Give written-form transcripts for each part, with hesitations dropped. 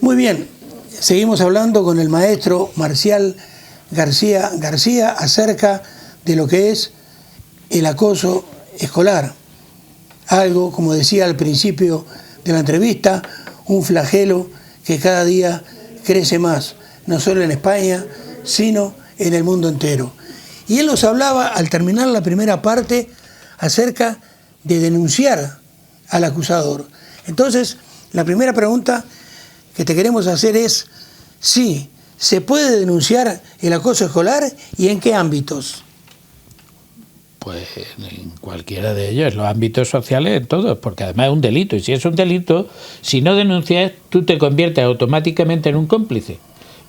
Muy bien, seguimos hablando con el maestro Marcial García acerca de lo que es el acoso escolar. Algo, como decía al principio de la entrevista, un flagelo que cada día crece más, no solo en España, sino en el mundo entero. Y él nos hablaba, al terminar la primera parte, acerca de denunciar al acusador. Entonces, la primera pregunta que te queremos hacer es si se puede denunciar el acoso escolar y en qué ámbitos. Pues en cualquiera de ellos, los ámbitos sociales, en todos, porque además es un delito. Y si es un delito, si no denuncias, tú te conviertes automáticamente en un cómplice.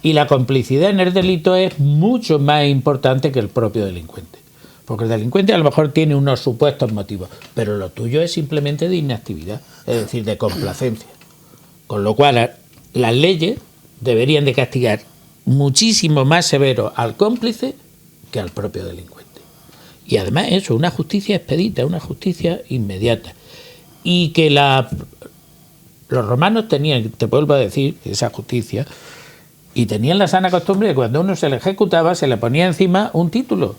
Y la complicidad en el delito es mucho más importante que el propio delincuente. Porque el delincuente a lo mejor tiene unos supuestos motivos, pero lo tuyo es simplemente de inactividad, es decir, de complacencia. Con lo cual, las leyes deberían de castigar muchísimo más severo al cómplice que al propio delincuente. Y además eso, una justicia expedita, una justicia inmediata. Y que los romanos tenían, te vuelvo a decir, esa justicia, y tenían la sana costumbre de que cuando uno se le ejecutaba se le ponía encima un título,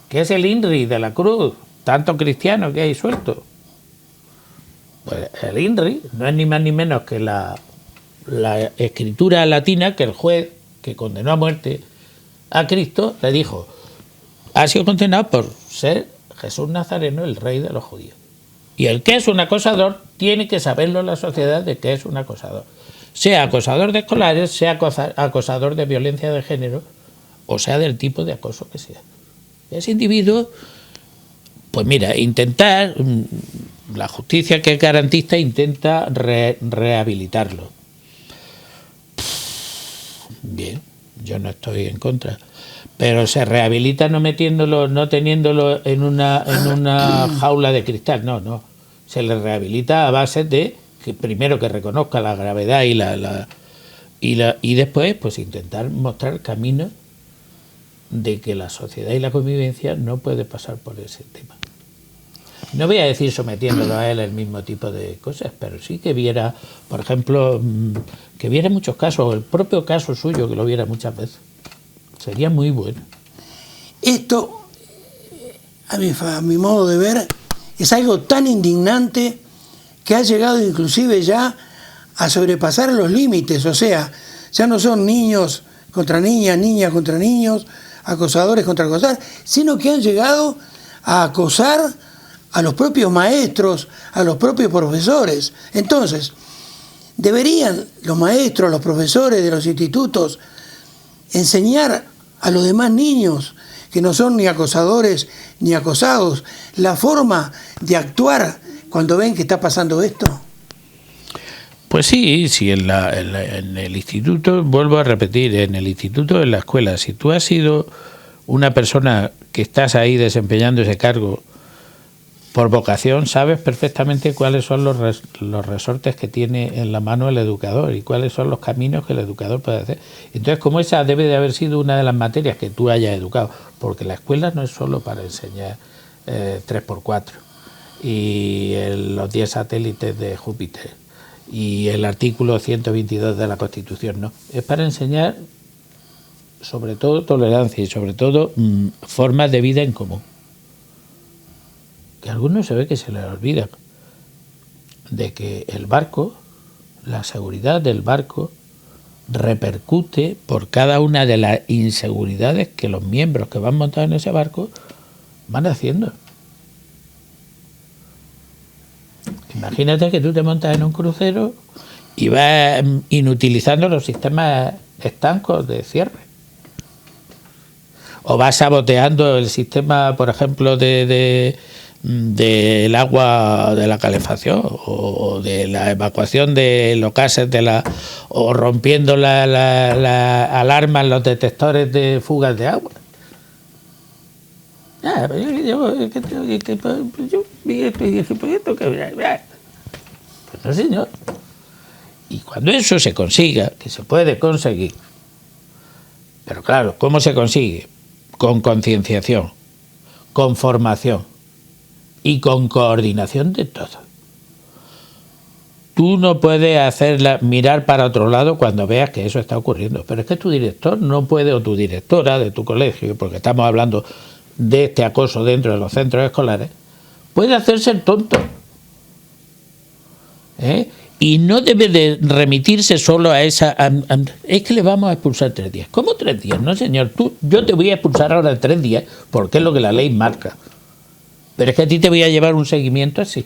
que es el INRI de la cruz, tanto cristiano que hay suelto. Pues el INRI no es ni más ni menos que la escritura latina que el juez que condenó a muerte a Cristo le dijo: ha sido condenado por ser Jesús Nazareno, el rey de los judíos. Y el que es un acosador tiene que saberlo la sociedad de que es un acosador. Sea acosador de escolares, sea acosador de violencia de género, o sea del tipo de acoso que sea. Ese individuo, pues mira, intentar, la justicia que es garantista intenta rehabilitarlo. Bien, yo no estoy en contra. Pero se rehabilita no metiéndolo, no teniéndolo en una jaula de cristal, no. Se le rehabilita a base de que primero que reconozca la gravedad y después pues intentar mostrar caminos de que la sociedad y la convivencia no puede pasar por ese tema. No voy a decir sometiéndolo a él el mismo tipo de cosas, pero sí que viera, por ejemplo, que viera muchos casos, el propio caso suyo, que lo viera muchas veces. Sería muy bueno. Esto, a mi modo de ver, es algo tan indignante que ha llegado inclusive ya a sobrepasar los límites. O sea, ya no son niños contra niñas, niñas contra niños, acosadores contra acosadores, sino que han llegado a acosar a los propios maestros, a los propios profesores. Entonces, deberían los maestros, los profesores de los institutos enseñar a los demás niños, que no son ni acosadores ni acosados, la forma de actuar cuando ven que está pasando esto. Pues sí, en el instituto, vuelvo a repetir, en el instituto, en la escuela, si tú has sido una persona que estás ahí desempeñando ese cargo por vocación, sabes perfectamente cuáles son los resortes que tiene en la mano el educador y cuáles son los caminos que el educador puede hacer. Entonces, como esa debe de haber sido una de las materias que tú hayas educado, porque la escuela no es solo para enseñar 3×4 y los 10 satélites de Júpiter y el artículo 122 de la Constitución, no. Es para enseñar sobre todo tolerancia y sobre todo formas de vida en común. Que a algunos se ve que se les olvida de que el barco, la seguridad del barco, repercute por cada una de las inseguridades que los miembros que van montados en ese barco van haciendo. Imagínate que tú te montas en un crucero y vas inutilizando los sistemas estancos de cierre. O vas saboteando el sistema, por ejemplo, del agua de la calefacción o de la evacuación de los gases o rompiendo la alarma en los detectores de fugas de agua. Pues no, señor. Y cuando eso se consiga, que se puede conseguir, pero claro, ¿cómo se consigue? Con concienciación, con formación y con coordinación de todo. tú no puedes mirar para otro lado cuando veas que eso está ocurriendo. Pero es que tu director no puede, o tu directora de tu colegio, porque estamos hablando de este acoso dentro de los centros escolares, puede hacerse el tonto. Y no debe de remitirse solo a esa... es que le vamos a expulsar 3 días. ¿Cómo 3 días? No, señor. Yo te voy a expulsar ahora 3 días porque es lo que la ley marca. Pero es que a ti te voy a llevar un seguimiento así.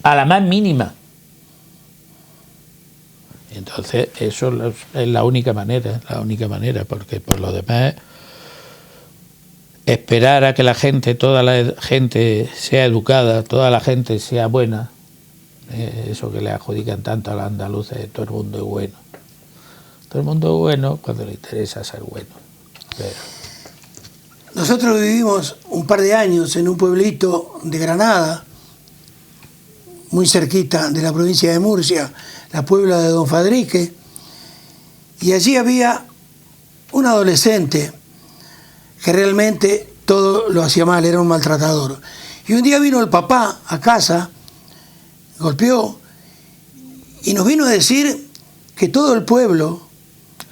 A la más mínima. Entonces, eso es la única manera, porque por lo demás, esperar a que toda la gente sea educada, toda la gente sea buena, eso que le adjudican tanto a los andaluces, todo el mundo es bueno. Todo el mundo es bueno cuando le interesa ser bueno. Pero... Nosotros vivimos un par de años en un pueblito de Granada, muy cerquita de la provincia de Murcia, la Puebla de Don Fadrique, y allí había un adolescente que realmente todo lo hacía mal, era un maltratador. Y un día vino el papá a casa, golpeó, y nos vino a decir que todo el pueblo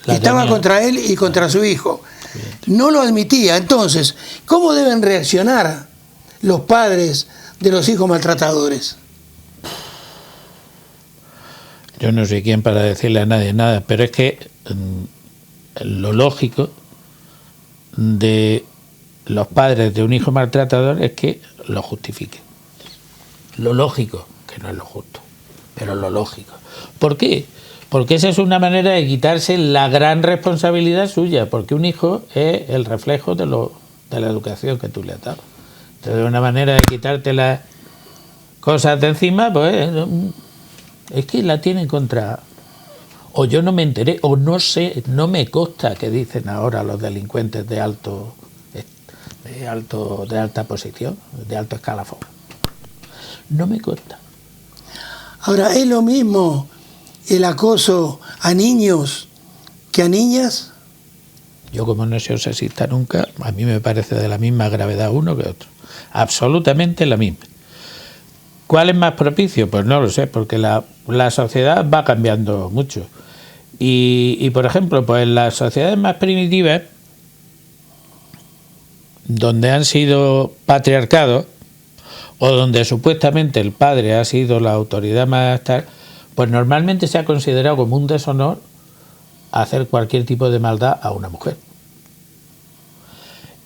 estaba contra él y contra su hijo. No lo admitía. Entonces, ¿cómo deben reaccionar los padres de los hijos maltratadores? Yo no soy quien para decirle a nadie nada, pero es que lo lógico de los padres de un hijo maltratador es que lo justifiquen. Lo lógico, que no es lo justo, pero lo lógico. ¿Por qué? Porque esa es una manera de quitarse la gran responsabilidad suya, porque un hijo es el reflejo de la educación que tú le has dado. Entonces, una manera de quitarte las cosas de encima, pues es que la tienen contra... O yo no me enteré, o no sé, no me consta que dicen ahora los delincuentes de alta posición, de alto escalafón. No me consta. Ahora, ¿es lo mismo el acoso a niños que a niñas? Yo, como no he sido sexista nunca, a mí me parece de la misma gravedad uno que otro. Absolutamente la misma. ¿Cuál es más propicio? Pues no lo sé, porque la sociedad va cambiando mucho. Y por ejemplo, pues en las sociedades más primitivas, donde han sido patriarcados, o donde supuestamente el padre ha sido la autoridad más tal, pues normalmente se ha considerado como un deshonor hacer cualquier tipo de maldad a una mujer.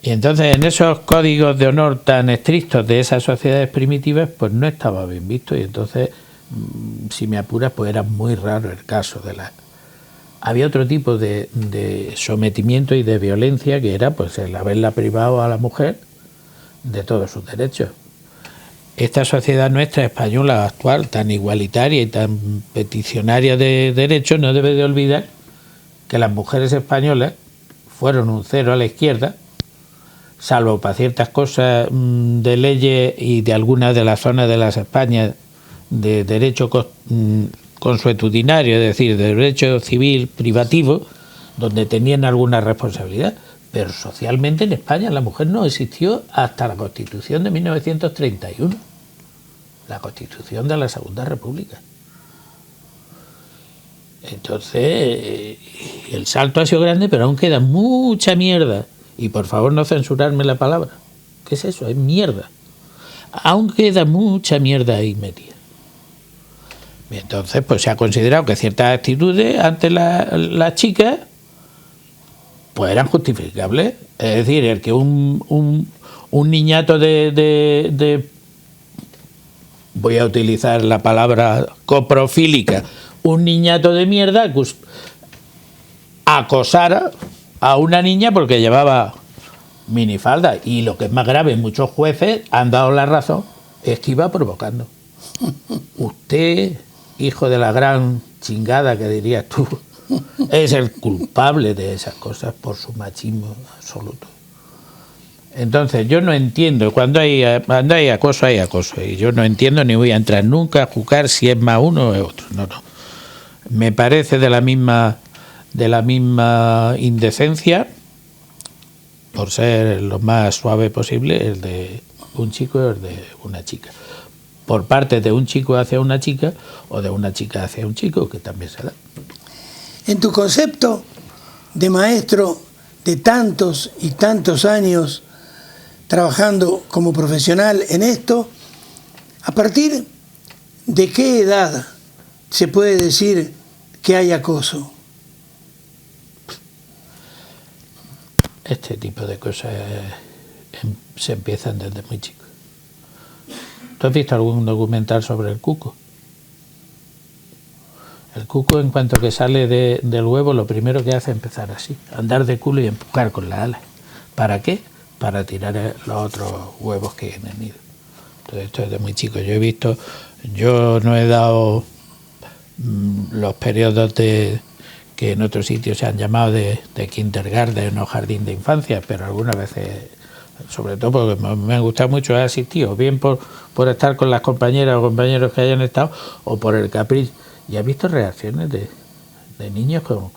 Y entonces en esos códigos de honor tan estrictos de esas sociedades primitivas, pues no estaba bien visto, y entonces, si me apuras, pues era muy raro el caso de la... Había otro tipo de sometimiento y de violencia, que era pues el haberla privado a la mujer de todos sus derechos. Esta sociedad nuestra española actual, tan igualitaria y tan peticionaria de derechos, no debe de olvidar que las mujeres españolas fueron un cero a la izquierda, salvo para ciertas cosas de leyes y de algunas de las zonas de las Españas de derecho consuetudinario, es decir, de derecho civil privativo, donde tenían alguna responsabilidad. Pero socialmente en España la mujer no existió hasta la Constitución de 1931, la Constitución de la Segunda República. Entonces, el salto ha sido grande, pero aún queda mucha mierda. Y por favor no censurarme la palabra. ¿Qué es eso? Es mierda. Aún queda mucha mierda ahí metida. Y entonces, pues se ha considerado que ciertas actitudes ante las chicas pues eran justificables. Es decir, el que un niñato de voy a utilizar la palabra coprofílica, un niñato de mierda acosara a una niña porque llevaba minifalda. Y lo que es más grave, muchos jueces han dado la razón, es que iba provocando. Usted, hijo de la gran chingada que dirías tú, es el culpable de esas cosas por su machismo absoluto. Entonces yo no entiendo, cuando hay acoso, y yo no entiendo ni voy a entrar nunca a juzgar si es más uno o otro. No. Me parece de la misma indecencia, por ser lo más suave posible, el de un chico y el de una chica. por parte de un chico hacia una chica o de una chica hacia un chico, que también se da. En tu concepto de maestro de tantos y tantos años trabajando como profesional en esto, ¿a partir de qué edad se puede decir que hay acoso? Este tipo de cosas se empiezan desde muy chico. ¿Tú has visto algún documental sobre el cuco? El cuco, en cuanto que sale del huevo, lo primero que hace es empezar así, andar de culo y empujar con las alas. ¿Para qué? Para tirar los otros huevos que hay en el nido. Entonces, esto es de muy chico. Yo no he dado los periodos que en otros sitios se han llamado de kindergarten o jardín de infancia, pero algunas veces, sobre todo porque me ha gustado mucho, he asistido, bien por estar con las compañeras o compañeros que hayan estado, o por el capricho. Y he visto reacciones de niños con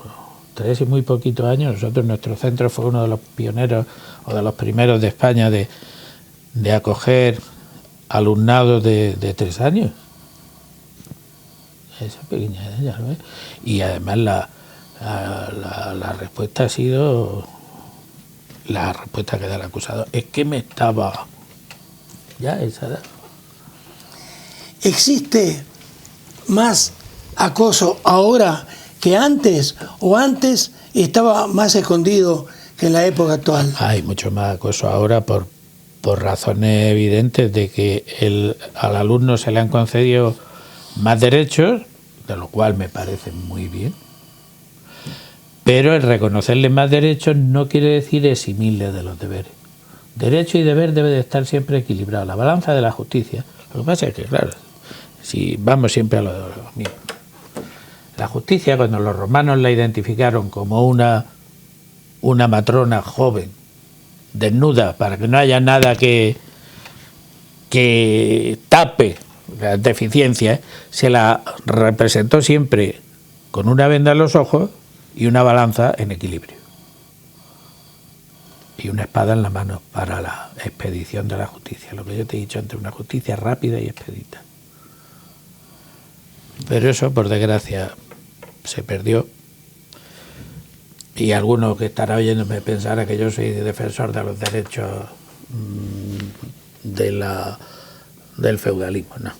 3 y muy poquitos años. Nuestro centro fue uno de los pioneros o de los primeros de España de acoger alumnado de 3 años. Esa pequeña edad, ya lo ves. Y además la respuesta ha sido, la respuesta que da el acusado, es que me estaba ya esa edad. ¿Existe más acoso ahora que antes, o antes estaba más escondido que en la época actual? Hay mucho más acoso ahora por razones evidentes de que al alumno se le han concedido más derechos, de lo cual me parece muy bien, pero el reconocerle más derechos no quiere decir eximirle de los deberes. Derecho y deber debe de estar siempre equilibrado, la balanza de la justicia. Lo que pasa es que, claro, si vamos siempre a lo mismo. La justicia, cuando los romanos la identificaron como una matrona joven, desnuda, para que no haya nada que tape las deficiencias, se la representó siempre con una venda en los ojos y una balanza en equilibrio. Y una espada en la mano para la expedición de la justicia. Lo que yo te he dicho antes, una justicia rápida y expedita. Pero eso, por desgracia, se perdió. Y alguno que estará oyéndome pensará que yo soy defensor de los derechos del feudalismo. No.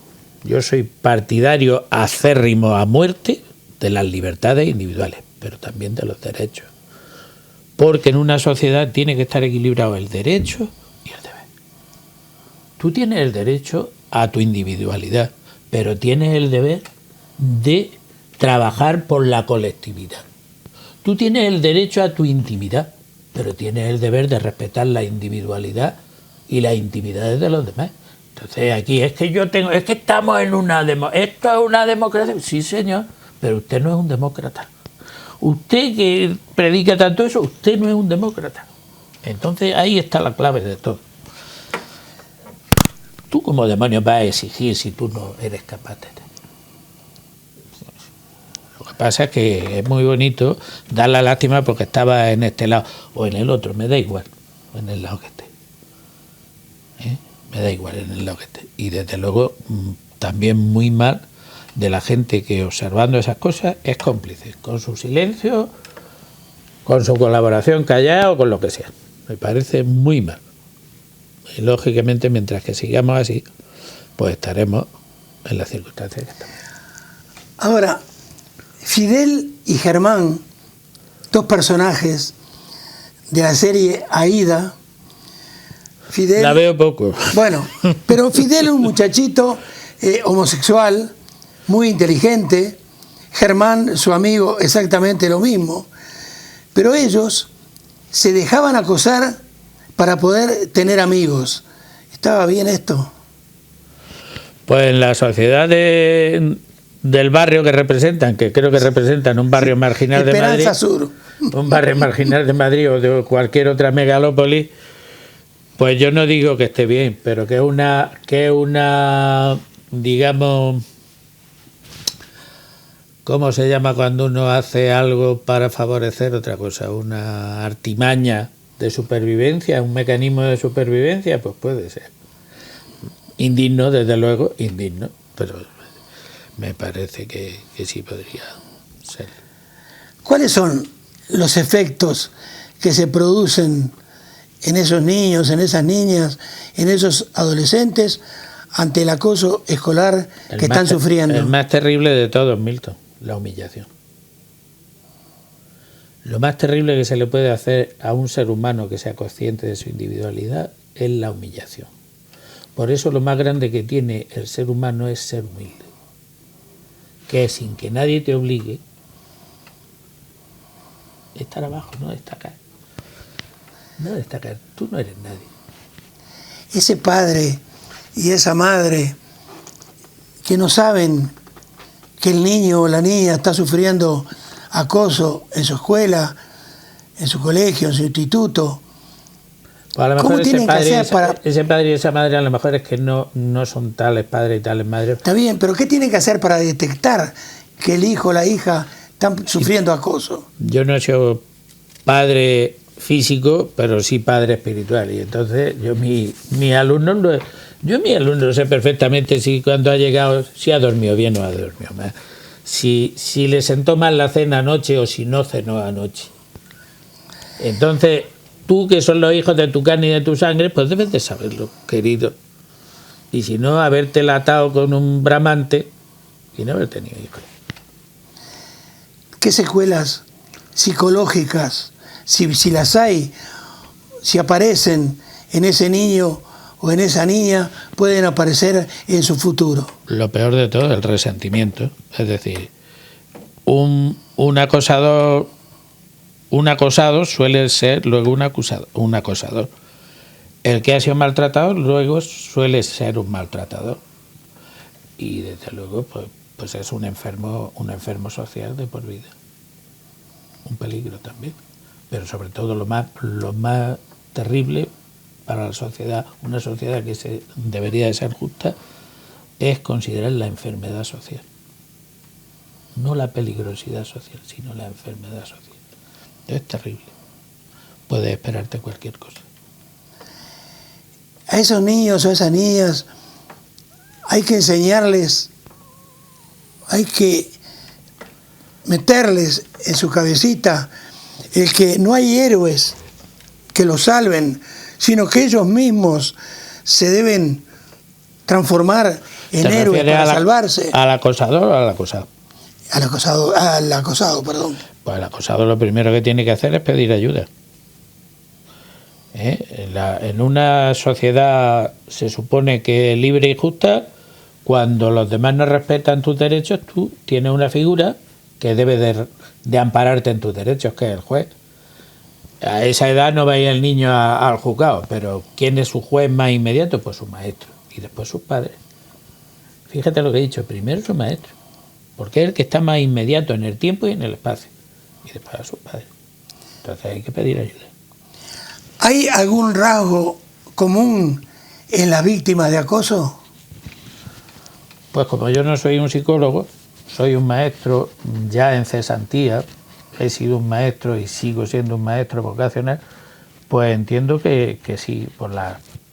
Yo soy partidario acérrimo a muerte de las libertades individuales, pero también de los derechos. Porque en una sociedad tiene que estar equilibrado el derecho y el deber. Tú tienes el derecho a tu individualidad, pero tienes el deber de trabajar por la colectividad. Tú tienes el derecho a tu intimidad, pero tienes el deber de respetar la individualidad y las intimidades de los demás. Entonces aquí es que estamos en esto es una democracia. Sí, señor, pero usted no es un demócrata. Usted que predica tanto eso, usted no es un demócrata. Entonces ahí está la clave de todo. Tú como demonio vas a exigir si tú no eres capaz de tener. Lo que pasa es que es muy bonito dar la lástima porque estaba en este lado o en el otro, me da igual, en el lado que esté. Me da igual en el lado que esté. Y desde luego también muy mal de la gente que, observando esas cosas, es cómplice, con su silencio, con su colaboración callada o con lo que sea. Me parece muy mal. Y lógicamente, mientras que sigamos así, pues estaremos en las circunstancias que estamos. Ahora, Fidel y Germán, dos personajes de la serie Aída. Fidel, la veo poco. Bueno, pero Fidel es un muchachito homosexual, muy inteligente. Germán, su amigo, exactamente lo mismo. Pero ellos se dejaban acosar para poder tener amigos. ¿Estaba bien esto? Pues en la sociedad del barrio que representan, que creo que representan un barrio marginal de Madrid, Sur. Un barrio marginal de Madrid o de cualquier otra megalópolis, pues yo no digo que esté bien, pero que es una, digamos, ¿cómo se llama cuando uno hace algo para favorecer otra cosa? Una artimaña de supervivencia, un mecanismo de supervivencia, pues puede ser. Indigno, desde luego, indigno, pero me parece que sí podría ser. ¿Cuáles son los efectos que se producen en esos niños, en esas niñas, en esos adolescentes ante el acoso escolar que están sufriendo? El más terrible de todos, Milton, la humillación. Lo más terrible que se le puede hacer a un ser humano que sea consciente de su individualidad es la humillación. Por eso lo más grande que tiene el ser humano es ser humilde, que es sin que nadie te obligue estar abajo, no destacar. No destacar, tú no eres nadie. Ese padre y esa madre que no saben que el niño o la niña está sufriendo acoso en su escuela, en su colegio, en su instituto. Pues a lo mejor ¿Cómo tienen que hacer para...? Ese padre y esa madre a lo mejor es que no son tales padres y tales madres. Está bien, pero ¿qué tienen que hacer para detectar que el hijo o la hija están sufriendo acoso? Yo no he sido padre físico, pero sí padre espiritual. Y entonces yo mis alumnos lo sé perfectamente si cuando ha llegado, si ha dormido bien o ha dormido mal. Si le sentó mal la cena anoche o si no cenó anoche. Entonces, tú que son los hijos de tu carne y de tu sangre, pues debes de saberlo, querido. Y si no, haberte latado con un bramante y no haber tenido hijos. ¿Qué secuelas psicológicas, si las hay, si aparecen en ese niño o en esa niña, pueden aparecer en su futuro? Lo peor de todo, el resentimiento. Es decir, un acosado suele ser luego un acosador. El que ha sido maltratado luego suele ser un maltratador. Y desde luego pues es un enfermo social de por vida. Un peligro también. Pero sobre todo lo más terrible para la sociedad, una sociedad que debería de ser justa, es considerar la enfermedad social. No la peligrosidad social, sino la enfermedad social. Es terrible. Puedes esperarte cualquier cosa. A esos niños o a esas niñas hay que enseñarles, hay que meterles en su cabecita el que no hay héroes que los salven, sino que ellos mismos se deben transformar en héroes para salvarse. ¿Al acosador o al acosado? Al acosado, perdón. Pues el acosado lo primero que tiene que hacer es pedir ayuda. En una sociedad se supone que libre y justa, cuando los demás no respetan tus derechos, tú tienes una figura que debe de ampararte en tus derechos, que es el juez. A esa edad no va a ir el niño al juzgado, pero ¿quién es su juez más inmediato? Pues su maestro, y después sus padres. Fíjate lo que he dicho, primero su maestro, porque es el que está más inmediato en el tiempo y en el espacio, y después a sus padres. Entonces hay que pedir ayuda. ¿Hay algún rasgo común en las víctimas de acoso? Pues como yo no soy un psicólogo, soy un maestro ya en cesantía, he sido un maestro y sigo siendo un maestro vocacional, pues entiendo que sí, por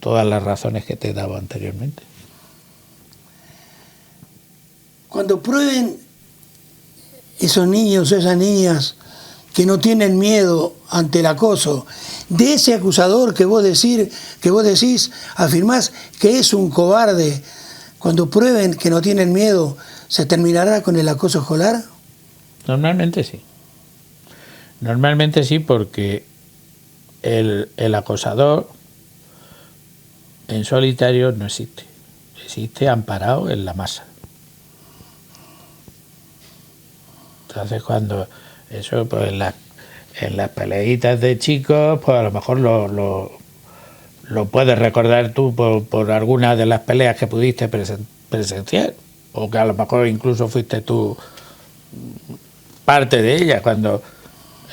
todas las razones que te he dado anteriormente. Cuando prueben esos niños o esas niñas que no tienen miedo ante el acoso de ese acusador que vos decís, afirmás que es un cobarde, cuando prueben que no tienen miedo, ¿se terminará con el acoso escolar? Normalmente sí. Normalmente sí, porque el acosador en solitario no existe. Existe amparado en la masa. Entonces cuando eso, pues en las peleitas de chicos, pues a lo mejor lo puedes recordar tú por alguna de las peleas que pudiste presenciar, o que a lo mejor incluso fuiste tú parte de ellas, cuando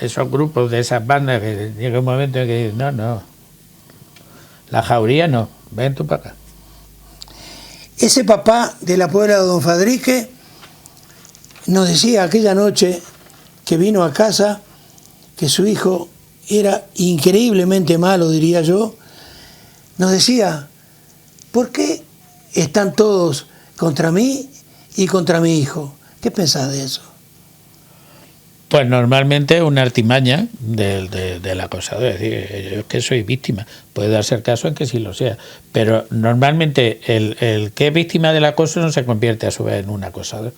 esos grupos de esas bandas que llega un momento en que dices, no, la jauría no, ven tú para acá. Ese papá de la Puebla de Don Fadrique nos decía aquella noche que vino a casa que su hijo era increíblemente malo, diría yo. Nos decía, ¿por qué están todos contra mí y contra mi hijo. ¿Qué pensás de eso? Pues normalmente es una artimaña del acosador, es decir, yo es que soy víctima. Puede darse el caso en que sí lo sea, pero normalmente el que es víctima del acoso no se convierte a su vez en un acosador.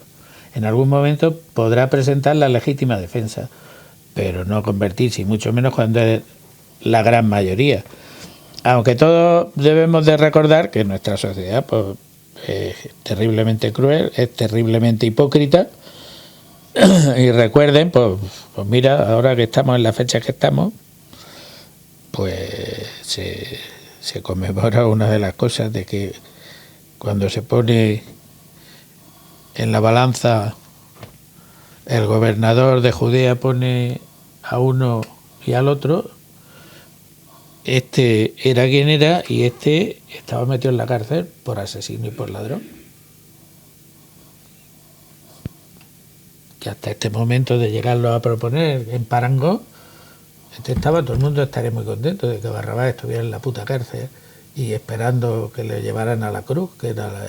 En algún momento podrá presentar la legítima defensa, pero no convertirse, y mucho menos cuando es la gran mayoría. Aunque todos debemos de recordar que nuestra sociedad pues, es terriblemente cruel, es terriblemente hipócrita. Y recuerden, pues mira, ahora que estamos en la fecha que estamos, pues se conmemora una de las cosas de que cuando se pone en la balanza el gobernador de Judea pone a uno y al otro, este era quien era y este estaba metido en la cárcel por asesino y por ladrón. Que hasta este momento de llegarlo a proponer en Parangón, todo el mundo estaría muy contento de que Barrabás estuviera en la puta cárcel y esperando que le llevaran a la cruz, que era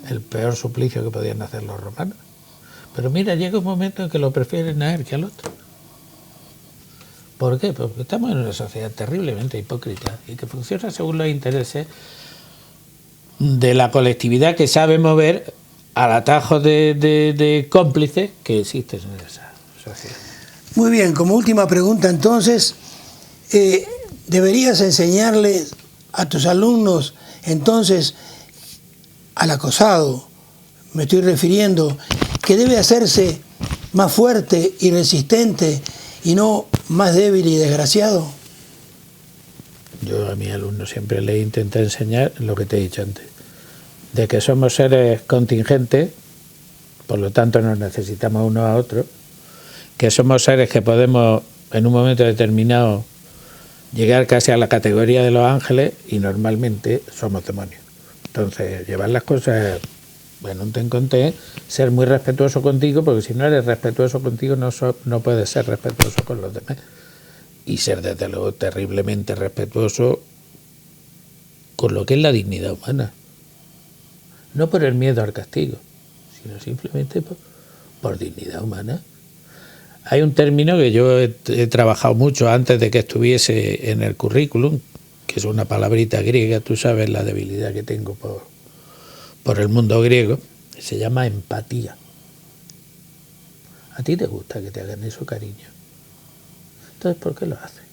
el peor suplicio que podían hacer los romanos. Pero mira, llega un momento en que lo prefieren a él que al otro. ¿Por qué? Porque estamos en una sociedad terriblemente hipócrita y que funciona según los intereses de la colectividad que sabe mover al atajo de cómplices que existen en esa sociedad. Muy bien, como última pregunta entonces, ¿deberías enseñarles a tus alumnos entonces al acosado, me estoy refiriendo, que debe hacerse más fuerte y resistente y no más débil y desgraciado? Yo a mis alumnos siempre les intento enseñar lo que te he dicho antes, de que somos seres contingentes, por lo tanto nos necesitamos unos a otros, que somos seres que podemos en un momento determinado llegar casi a la categoría de los ángeles y normalmente somos demonios. Entonces, llevar las cosas en un ten-con-ten, ser muy respetuoso contigo, porque si no eres respetuoso contigo no puedes ser respetuoso con los demás. Y ser desde luego terriblemente respetuoso con lo que es la dignidad humana. No por el miedo al castigo, sino simplemente por dignidad humana. Hay un término que yo he trabajado mucho antes de que estuviese en el currículum, que es una palabrita griega, tú sabes la debilidad que tengo por el mundo griego, que se llama empatía. ¿A ti te gusta que te hagan eso, cariño? Entonces, ¿por qué lo haces?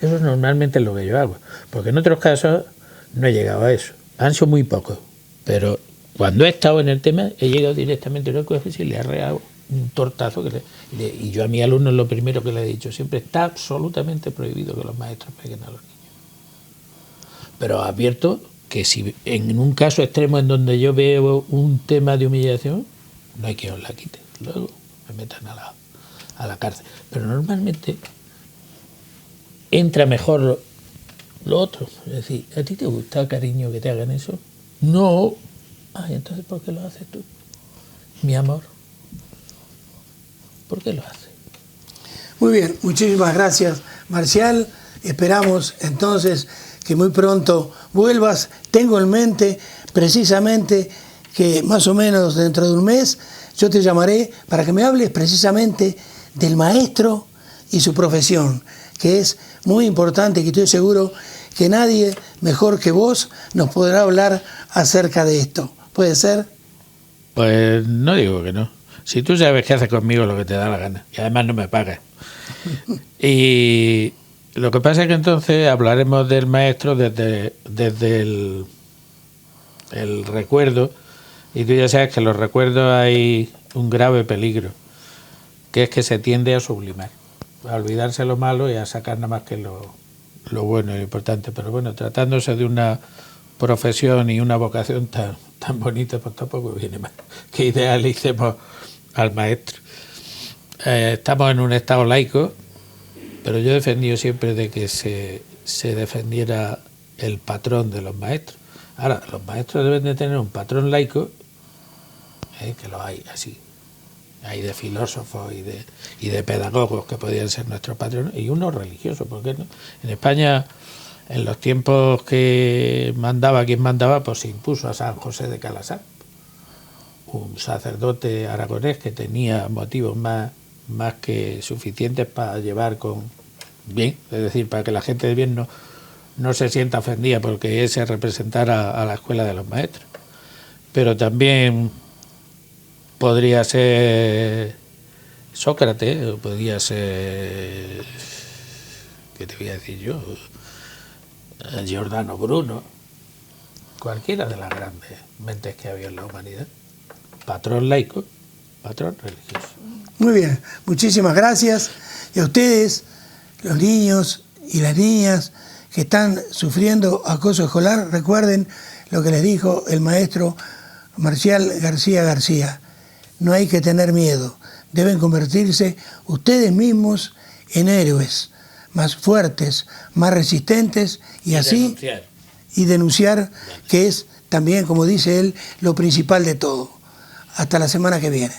Eso es normalmente lo que yo hago, porque en otros casos no he llegado a eso. Han sido muy pocos, pero cuando he estado en el tema he llegado directamente a una cosa y le he arreado un tortazo y yo a mis alumnos lo primero que les he dicho siempre, está absolutamente prohibido que los maestros peguen a los niños. Pero advierto que si en un caso extremo en donde yo veo un tema de humillación, no hay quien os la quite, luego me metan a la cárcel. Pero normalmente entra mejor lo otro, es decir, ¿a ti te gusta, cariño, que te hagan eso? No. Ay, entonces ¿por qué lo haces tú? Mi amor, ¿por qué lo haces? Muy bien, muchísimas gracias, Marcial. Esperamos entonces que muy pronto vuelvas. Tengo en mente precisamente que más o menos dentro de un mes yo te llamaré para que me hables precisamente del maestro y su profesión, que es muy importante, que estoy seguro que nadie mejor que vos nos podrá hablar acerca de esto. ¿Puede ser? Pues no digo que no. Si tú sabes que haces conmigo lo que te da la gana, y además no me pagas. Y lo que pasa es que entonces hablaremos del maestro desde el recuerdo, y tú ya sabes que en los recuerdos hay un grave peligro, que es que se tiende a sublimar, a olvidarse lo malo y a sacar nada más que lo bueno y lo importante. Pero bueno, tratándose de una profesión y una vocación tan bonita, pues tampoco viene mal que idealicemos al maestro. Estamos en un estado laico, pero yo he defendido siempre de que se defendiera el patrón de los maestros. Ahora, los maestros deben de tener un patrón laico, que lo hay así. Hay de filósofos y de pedagogos que podrían ser nuestros patrones, y uno religioso, ¿por qué no? En España En los tiempos que mandaba quien mandaba, pues se impuso a San José de Calasar, un sacerdote aragonés que tenía motivos más que suficientes para llevar con bien, es decir, para que la gente de bien no se sienta ofendida porque ese representara a la escuela de los maestros. Pero también podría ser Sócrates, o podría ser, ¿qué te voy a decir yo? Giordano Bruno, cualquiera de las grandes mentes que había en la humanidad. Patrón laico, patrón religioso. Muy bien, muchísimas gracias. Y a ustedes, los niños y las niñas que están sufriendo acoso escolar, recuerden lo que les dijo el maestro Marcial García García. No hay que tener miedo, deben convertirse ustedes mismos en héroes, más fuertes, más resistentes y así denunciar, que es también, como dice él, lo principal de todo. Hasta la semana que viene.